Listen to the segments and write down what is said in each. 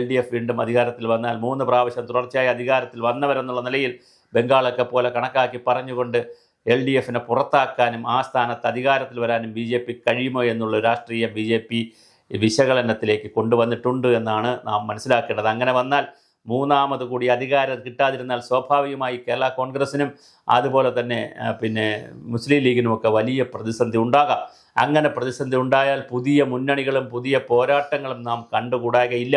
LDF വീണ്ടും അധികാരത്തിൽ വന്നാൽ 3 പ്രാവശ്യം തുടർച്ചയായി അധികാരത്തിൽ വന്നവരെന്നുള്ള നിലയിൽ ബംഗാളൊക്കെ പോലെ കണക്കാക്കി പറഞ്ഞുകൊണ്ട് LDFനെ പുറത്താക്കാനും ആ സ്ഥാനത്ത് അധികാരത്തിൽ വരാനും BJP കഴിയുമോ എന്നുള്ള രാഷ്ട്രീയ BJP വിശകലനത്തിലേക്ക് കൊണ്ടുവന്നിട്ടുണ്ട് എന്നാണ് നാം മനസ്സിലാക്കേണ്ടത്. അങ്ങനെ വന്നാൽ മൂന്നാമത് കൂടി അധികാരം കിട്ടാതിരുന്നാൽ സ്വാഭാവികമായി കേരള കോൺഗ്രസിനും അതുപോലെ തന്നെ മുസ്ലിം ലീഗിനുമൊക്കെ വലിയ പ്രതിസന്ധി ഉണ്ടാകാം. അങ്ങനെ പ്രതിസന്ധി ഉണ്ടായാൽ പുതിയ മുന്നണികളും പുതിയ പോരാട്ടങ്ങളും നാം കണ്ടുകൂടാകയില്ല.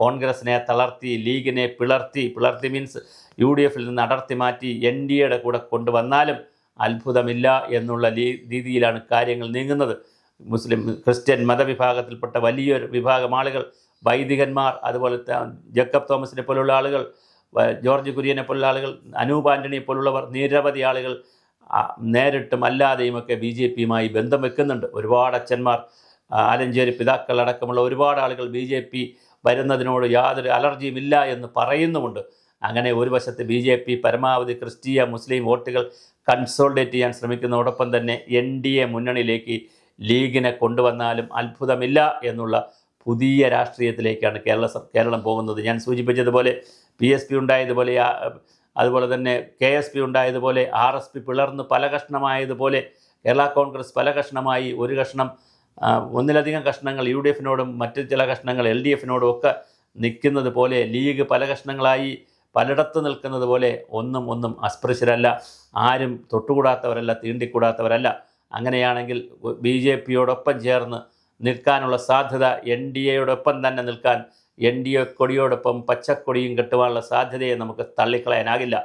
കോൺഗ്രസിനെ തളർത്തി, ലീഗിനെ പിളർത്തി മീൻസ് UDFിൽ നിന്ന് അടർത്തി മാറ്റി NDAയുടെ കൂടെ കൊണ്ടുവന്നാലും അത്ഭുതമില്ല എന്നുള്ള രീതിയിലാണ് കാര്യങ്ങൾ നീങ്ങുന്നത്. ക്രിസ്ത്യൻ മതവിഭാഗത്തിൽപ്പെട്ട വലിയൊരു വിഭാഗം ആളുകൾ, വൈദികന്മാർ, അതുപോലെ ജേക്കബ് തോമസിനെ പോലുള്ള ആളുകൾ, ജോർജ് കുര്യനെ പോലുള്ള ആളുകൾ, അനൂപ് ആൻ്റണിയെ പോലുള്ളവർ, നിരവധി ആളുകൾ നേരിട്ടും അല്ലാതെയുമൊക്കെ BJPയുമായി ബന്ധം വെക്കുന്നുണ്ട്. ഒരുപാട് അച്ഛന്മാർ, ആലഞ്ചേരി പിതാക്കൾ അടക്കമുള്ള ഒരുപാട് ആളുകൾ BJP വരുന്നതിനോട് യാതൊരു അലർജിയും ഇല്ല എന്ന് പറയുന്നുമുണ്ട്. അങ്ങനെ ഒരു വശത്ത് BJP പരമാവധി ക്രിസ്തീയ മുസ്ലിം വോട്ടുകൾ കൺസോൾഡേറ്റ് ചെയ്യാൻ ശ്രമിക്കുന്നതോടൊപ്പം തന്നെ NDA മുന്നണിയിലേക്ക് ലീഗിനെ കൊണ്ടുവന്നാലും അത്ഭുതമില്ല എന്നുള്ള പുതിയ രാഷ്ട്രീയത്തിലേക്കാണ് കേരളം പോകുന്നത്. ഞാൻ സൂചിപ്പിച്ചതുപോലെ PSP ഉണ്ടായതുപോലെ, അതുപോലെ തന്നെ KSP ഉണ്ടായതുപോലെ, RSP പിളർന്ന് പല കഷ്ണമായതുപോലെ കേരള കോൺഗ്രസ് പല കഷ്ണമായി, ഒരു കഷ്ണം ഒന്നിലധികം കഷ്ണങ്ങൾ UDFിനോടും മറ്റു ചില കഷ്ണങ്ങൾ LDFിനോടും ഒക്കെ നിൽക്കുന്നത് പോലെ ലീഗ് പല കഷ്ണങ്ങളായി പലയിടത്ത് നിൽക്കുന്നത് പോലെ ഒന്നും അസ്പൃശ്യരല്ല, ആരും തൊട്ടുകൂടാത്തവരല്ല, തീണ്ടിക്കൂടാത്തവരല്ല. അങ്ങനെയാണെങ്കിൽ BJPയോടൊപ്പം ചേർന്ന് നിൽക്കാനുള്ള സാധ്യത, NDAയോടൊപ്പം തന്നെ നിൽക്കാൻ NDA കൊടിയോടൊപ്പം പച്ചക്കൊടിയും കെട്ടുവാനുള്ള സാധ്യതയെ നമുക്ക് തള്ളിക്കളയാനാകില്ല.